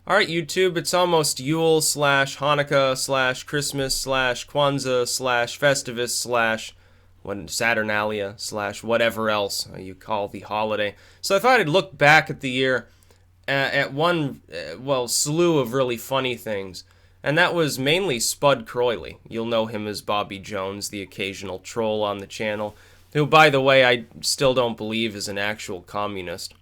Alright, YouTube, it's almost Yule slash Hanukkah slash Christmas slash Kwanzaa slash Festivus slash Saturnalia slash whatever else you call the holiday. So I thought I'd look back at the year at one, slew of really funny things. And that was mainly Spudd Croyley. You'll know him as Bobby Jones, the occasional troll on the channel, who, by the way, I still don't believe is an actual communist.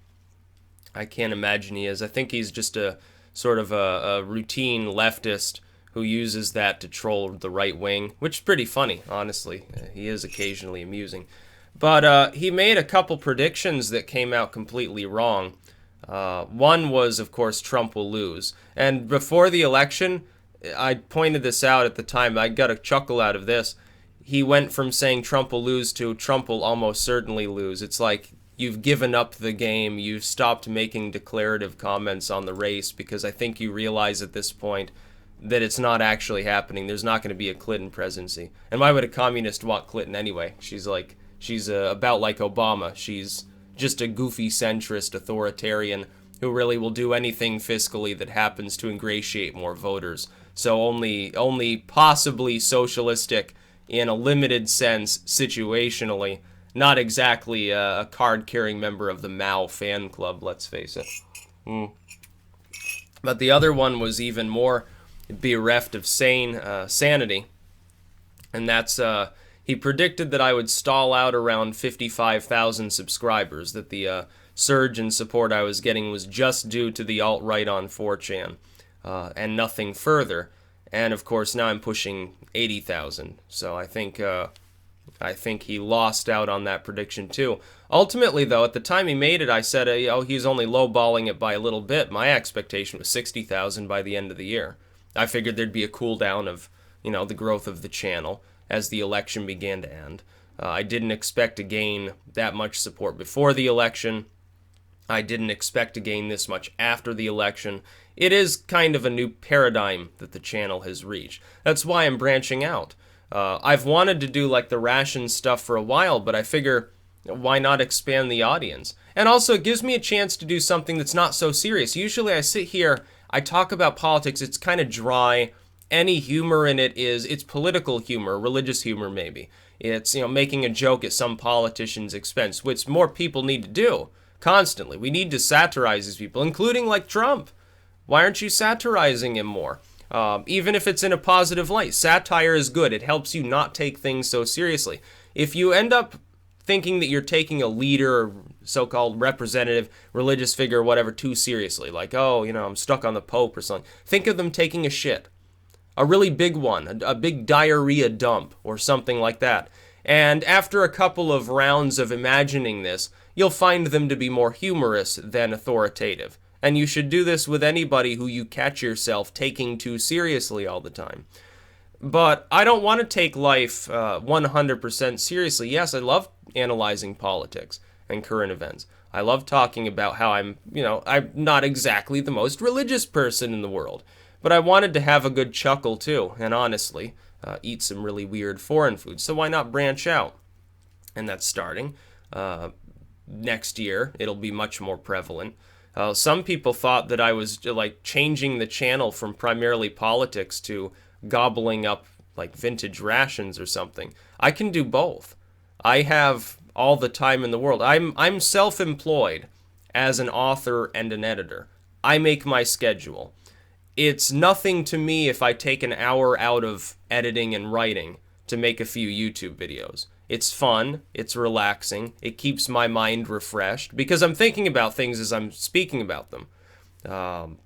I can't imagine he is. I think he's just a sort of a routine leftist who uses that to troll the right wing, which is pretty funny, honestly. He is occasionally amusing. But he made a couple predictions that came out completely wrong. One was, of course, Trump will lose. And before the election, I pointed this out at the time, I got a chuckle out of this. He went from saying Trump will lose to Trump will almost certainly lose. It's like you've given up the game, you've stopped making declarative comments on the race because I think you realize at this point that it's not actually happening. There's not going to be a Clinton presidency. And why would a communist want Clinton anyway? She's about like Obama. She's just a goofy centrist authoritarian who really will do anything fiscally that happens to ingratiate more voters. So only possibly socialistic in a limited sense situationally. Not exactly a card-carrying member of the Mao fan club, let's face it. But the other one was even more bereft of sanity. And that's, he predicted that I would stall out around 55,000 subscribers, that the surge in support I was getting was just due to the alt-right on 4chan, and nothing further. And of course now I'm pushing 80,000, so I think he lost out on that prediction too. Ultimately, though, at the time he made it, I said, he's only lowballing it by a little bit. My expectation was 60,000 by the end of the year. I figured there'd be a cool down of, the growth of the channel as the election began to end. I didn't expect to gain that much support before the election. I didn't expect to gain this much after the election. It is kind of a new paradigm that the channel has reached. That's why I'm branching out. I've wanted to do like the ration stuff for a while, but I figure why not expand the audience? And also it gives me a chance to do something that's not so serious. Usually I sit here, I talk about politics, it's kind of dry. Any humor in it it's political humor, religious humor maybe. It's, making a joke at some politician's expense, which more people need to do constantly. We need to satirize these people, including like Trump. Why aren't you satirizing him more? Even if it's in a positive light. Satire is good. It helps you not take things so seriously. If you end up thinking that you're taking a leader, or so-called representative, religious figure, or whatever, too seriously, like, I'm stuck on the Pope or something, think of them taking a shit. A really big one, a big diarrhea dump, or something like that. And after a couple of rounds of imagining this, you'll find them to be more humorous than authoritative. And you should do this with anybody who you catch yourself taking too seriously all the time. But I don't want to take life 100% seriously. Yes, I love analyzing politics and current events. I love talking about how I'm not exactly the most religious person in the world. But I wanted to have a good chuckle too, and honestly, eat some really weird foreign food. So why not branch out? And that's starting. Next year, it'll be much more prevalent. Some people thought that I was like changing the channel from primarily politics to gobbling up like vintage rations or something. I can do both. I have all the time in the world. I'm self-employed as an author and an editor. I make my schedule. It's nothing to me if I take an hour out of editing and writing to make a few YouTube videos. It's fun, it's relaxing, it keeps my mind refreshed, because I'm thinking about things as I'm speaking about them.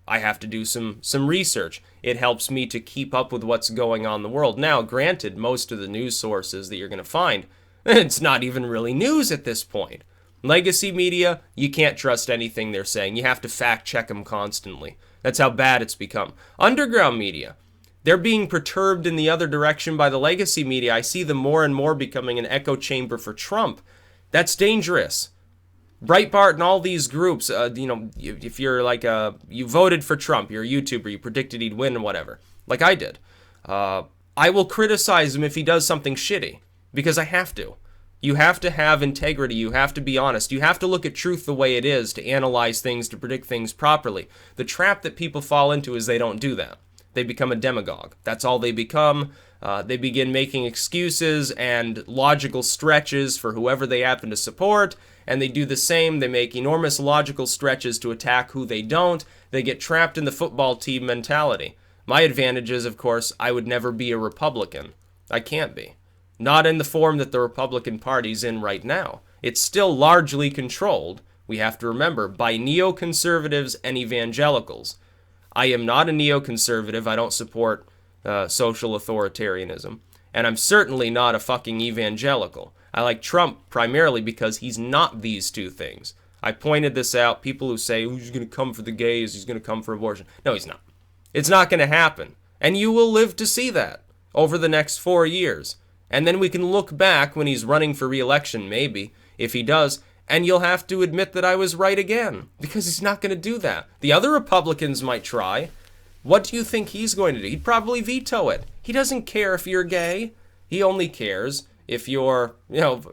I have to do some research. It helps me to keep up with what's going on in the world. Now, granted, most of the news sources that you're going to find, it's not even really news at this point. Legacy media, you can't trust anything they're saying. You have to fact check them constantly. That's how bad it's become. Underground media, they're being perturbed in the other direction by the legacy media. I see them more and more becoming an echo chamber for Trump. That's dangerous. Breitbart and all these groups, if you're like you voted for Trump, you're a YouTuber, you predicted he'd win and whatever, like I did. I will criticize him if he does something shitty, because I have to. You have to have integrity. You have to be honest. You have to look at truth the way it is to analyze things, to predict things properly. The trap that people fall into is they don't do that. They become a demagogue. That's all they become. They begin making excuses and logical stretches for whoever they happen to support, and they do the same. They make enormous logical stretches to attack who they don't. They get trapped in the football team mentality. My advantage is, of course, I would never be a Republican. I can't be. Not in the form that the Republican Party's in right now. It's still largely controlled, we have to remember, by neoconservatives and evangelicals. I am not a neoconservative. I don't support social authoritarianism. And I'm certainly not a fucking evangelical. I like Trump primarily because he's not these two things. I pointed this out. People who say, oh, he's going to come for the gays, he's going to come for abortion. No, he's not. It's not going to happen. And you will live to see that over the next 4 years. And then we can look back when he's running for re-election, maybe, if he does, and you'll have to admit that I was right again, because he's not going to do that. The other Republicans might try. What do you think he's going to do? He'd probably veto it. He doesn't care if you're gay. He only cares if you're,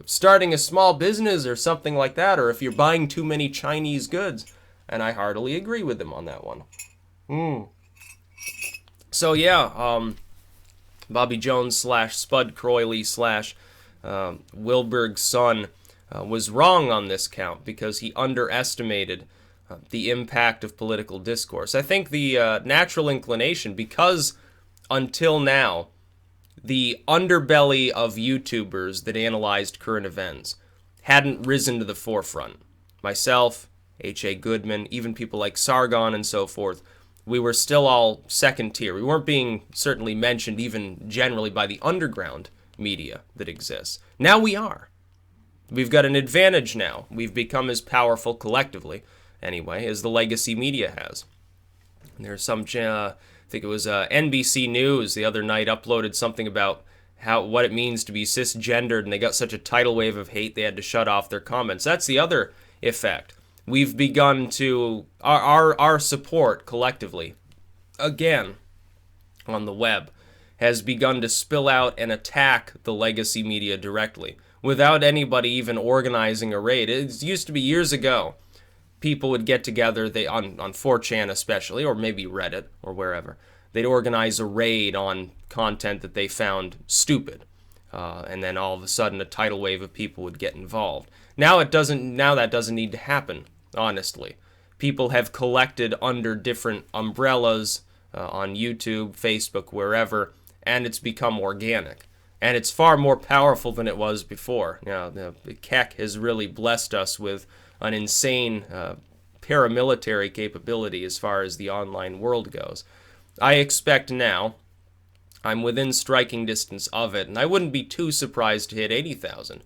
starting a small business or something like that, or if you're buying too many Chinese goods. And I heartily agree with him on that one. So yeah, Bobby Jones / Spudd Croyley / Wilberg's son was wrong on this count because he underestimated the impact of political discourse. I think the natural inclination, because until now, the underbelly of YouTubers that analyzed current events hadn't risen to the forefront. Myself, H.A. Goodman, even people like Sargon and so forth, we were still all second tier. We weren't being certainly mentioned even generally by the underground media that exists. Now we are. We've got an advantage now. We've become as powerful collectively, anyway, as the legacy media has. And there's some, I think it was NBC News the other night uploaded something about what it means to be cisgendered, and they got such a tidal wave of hate they had to shut off their comments. That's the other effect. We've begun to, our support collectively, again, on the web, has begun to spill out and attack the legacy media directly, without anybody even organizing a raid. It used to be years ago, people would get together, on 4chan especially, or maybe Reddit, or wherever, they'd organize a raid on content that they found stupid. And then all of a sudden a tidal wave of people would get involved. Now that doesn't need to happen, honestly. People have collected under different umbrellas on YouTube, Facebook, wherever, and it's become organic. And it's far more powerful than it was before. Now, the Keck has really blessed us with an insane paramilitary capability as far as the online world goes. I expect now, I'm within striking distance of it, and I wouldn't be too surprised to hit 80,000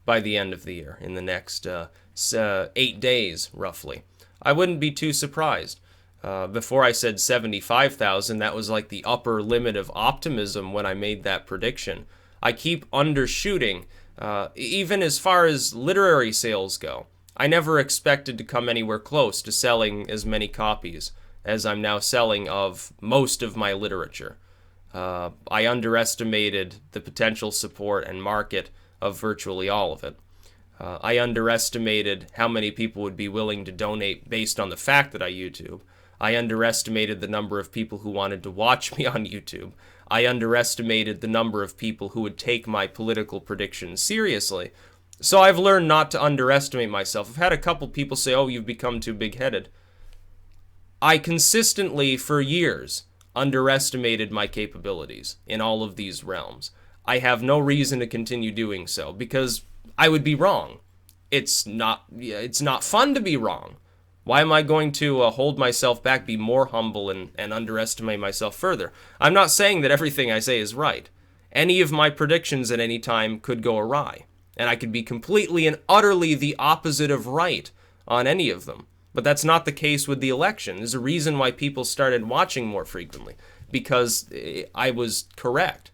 by the end of the year, in the next 8 days, roughly. I wouldn't be too surprised. Before I said 75,000, that was like the upper limit of optimism when I made that prediction. I keep undershooting, even as far as literary sales go. I never expected to come anywhere close to selling as many copies as I'm now selling of most of my literature. I underestimated the potential support and market of virtually all of it. I underestimated how many people would be willing to donate based on the fact that I YouTube. I underestimated the number of people who wanted to watch me on YouTube. I underestimated the number of people who would take my political predictions seriously. So I've learned not to underestimate myself. I've had a couple people say, oh, you've become too big-headed. I consistently, for years, underestimated my capabilities in all of these realms. I have no reason to continue doing so, because I would be wrong. It's not fun to be wrong. Why am I going to hold myself back, be more humble, and underestimate myself further? I'm not saying that everything I say is right. Any of my predictions at any time could go awry, and I could be completely and utterly the opposite of right on any of them. But that's not the case with the election. There's a reason why people started watching more frequently, because I was correct.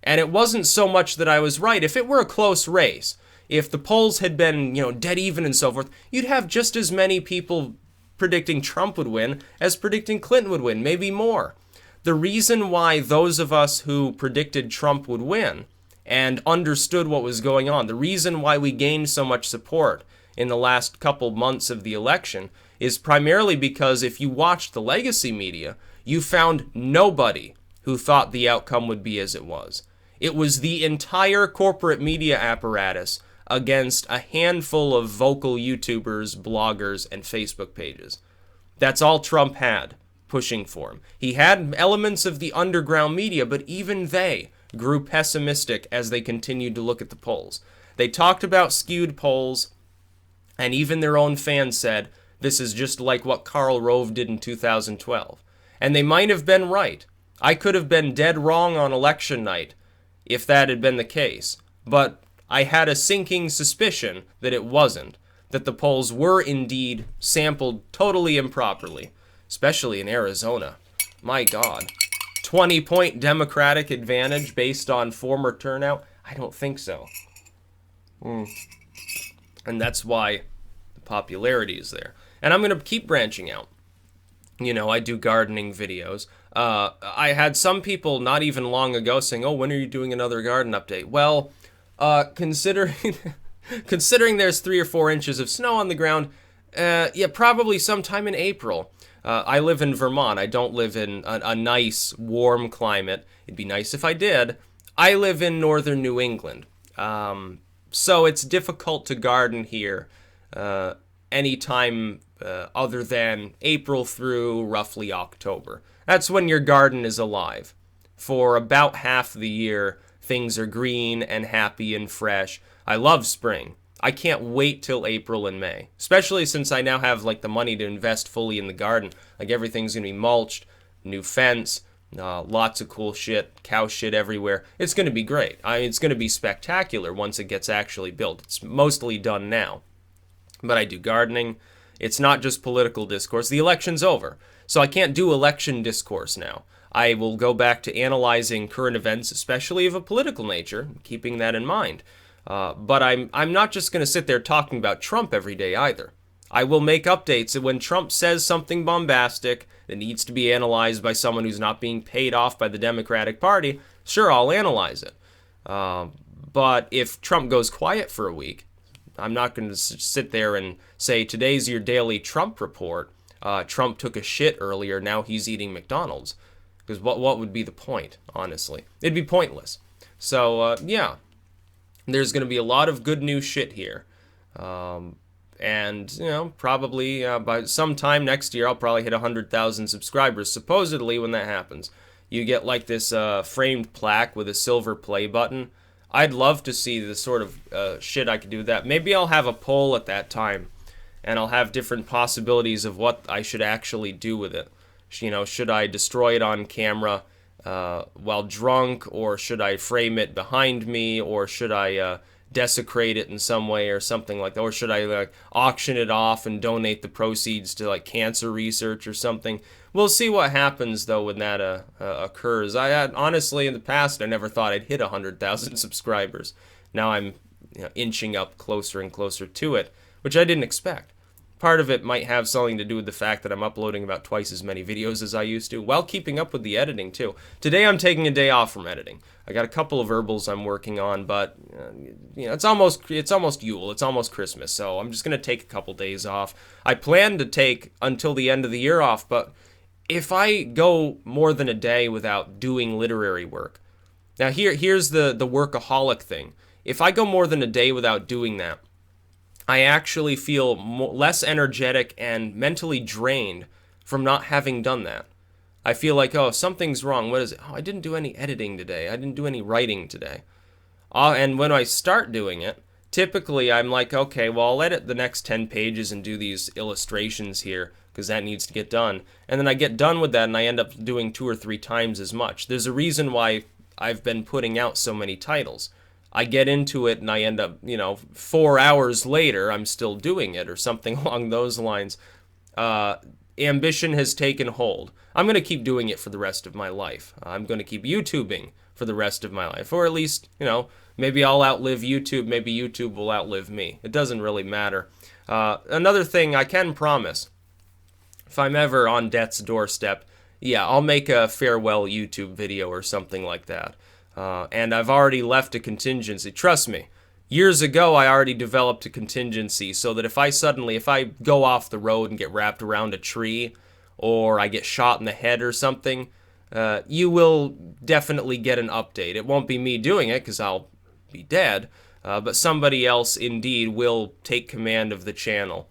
And it wasn't so much that I was right. If it were a close race, if the polls had been, dead even and so forth, you'd have just as many people predicting Trump would win as predicting Clinton would win, maybe more. The reason why those of us who predicted Trump would win and understood what was going on. The reason why we gained so much support in the last couple months of the election is primarily because if you watched the legacy media, you found nobody who thought the outcome would be as it was. It was the entire corporate media apparatus against a handful of vocal YouTubers, bloggers, and Facebook pages. That's all Trump had pushing for him. He had elements of the underground media, but even they grew pessimistic as they continued to look at the polls. They talked about skewed polls, and even their own fans said, this is just like what Karl Rove did in 2012. And they might have been right. I could have been dead wrong on election night if that had been the case. But I had a sinking suspicion that it wasn't, that the polls were indeed sampled totally improperly, especially in Arizona. My God. 20-point Democratic advantage based on former turnout? I don't think so. And that's why the popularity is there. And I'm going to keep branching out. You know, I do gardening videos. I had some people not even long ago saying, oh, when are you doing another garden update? Well, considering there's 3 or 4 inches of snow on the ground, yeah, probably sometime in April. I live in Vermont. I don't live in a nice, warm climate. It'd be nice if I did. I live in northern New England. So it's difficult to garden here anytime other than April through roughly October. That's when your garden is alive. For about half the year, things are green and happy and fresh. I love spring. I can't wait till April and May, especially since I now have like the money to invest fully in the garden. Like everything's gonna be mulched, new fence, lots of cool shit, cow shit everywhere. It's gonna be great. It's gonna be spectacular once it gets actually built. It's mostly done now, but I do gardening. It's not just political discourse. The election's over, so I can't do election discourse now. I will go back to analyzing current events, especially of a political nature, keeping that in mind. But I'm not just going to sit there talking about Trump every day either. I will make updates when Trump says something bombastic that needs to be analyzed by someone who's not being paid off by the Democratic Party. Sure, I'll analyze it. But if Trump goes quiet for a week, I'm not going to sit there and say, today's your daily Trump report. Trump took a shit earlier, now he's eating McDonald's. Because what would be the point, honestly? It'd be pointless. So, yeah. There's going to be a lot of good new shit here. And, you know, probably by sometime next year, I'll probably hit 100,000 subscribers. Supposedly, when that happens, you get like this framed plaque with a silver play button. I'd love to see the sort of shit I could do with that. Maybe I'll have a poll at that time, and I'll have different possibilities of what I should actually do with it. You know, should I destroy it on camera while drunk, or should I frame it behind me, or should I desecrate it in some way or something like that, or should I like auction it off and donate the proceeds to like cancer research or something? We'll see what happens though when that occurs. I had, honestly, in the past, I never thought I'd hit 100,000 subscribers. Now I'm inching up closer and closer to it, which I didn't expect. Part of it might have something to do with the fact that I'm uploading about twice as many videos as I used to, while keeping up with the editing too. Today I'm taking a day off from editing. I got a couple of herbals I'm working on, but you know, it's almost Yule, it's almost Christmas, so I'm just gonna take a couple days off. I plan to take until the end of the year off, but if I go more than a day without doing literary work, now here's the workaholic thing. If I go more than a day without doing that, I actually feel less energetic and mentally drained from not having done that. I feel like, oh, something's wrong. What is it? Oh, I didn't do any editing today. I didn't do any writing today. And when I start doing it, typically I'm like, okay, well, I'll edit the next 10 pages and do these illustrations here because that needs to get done. And then I get done with that and I end up doing 2 or 3 times as much. There's a reason why I've been putting out so many titles. I get into it and I end up, 4 hours later, I'm still doing it or something along those lines. Ambition has taken hold. I'm going to keep doing it for the rest of my life. I'm going to keep YouTubing for the rest of my life. Or at least, maybe I'll outlive YouTube. Maybe YouTube will outlive me. It doesn't really matter. Another thing I can promise, if I'm ever on death's doorstep, yeah, I'll make a farewell YouTube video or something like that. And I've already left a contingency. Trust me, years ago I already developed a contingency so that if I go off the road and get wrapped around a tree, or I get shot in the head or something, you will definitely get an update. It won't be me doing it because I'll be dead, but somebody else indeed will take command of the channel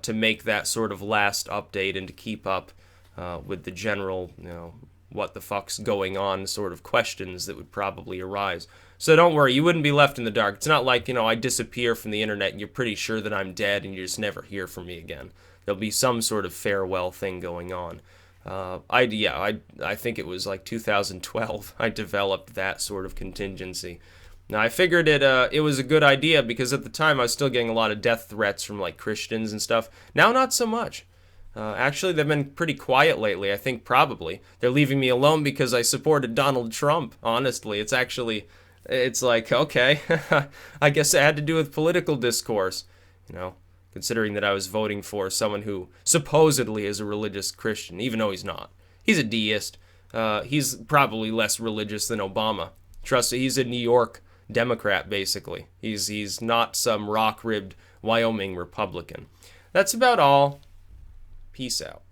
to make that sort of last update and to keep up with the general, what the fuck's going on sort of questions that would probably arise. So don't worry, you wouldn't be left in the dark. It's not like, I disappear from the internet and you're pretty sure that I'm dead and you just never hear from me again. There'll be some sort of farewell thing going on. I think it was like 2012 I developed that sort of contingency. Now I figured it was a good idea because at the time I was still getting a lot of death threats from like Christians and stuff. Now not so much. Actually, they've been pretty quiet lately. I think probably they're leaving me alone because I supported Donald Trump. Honestly, it's like, okay, I guess it had to do with political discourse, considering that I was voting for someone who supposedly is a religious Christian, even though he's not. He's a deist. He's probably less religious than Obama. Trust me, he's a New York Democrat, basically. He's not some rock-ribbed Wyoming Republican. That's about all. Peace out.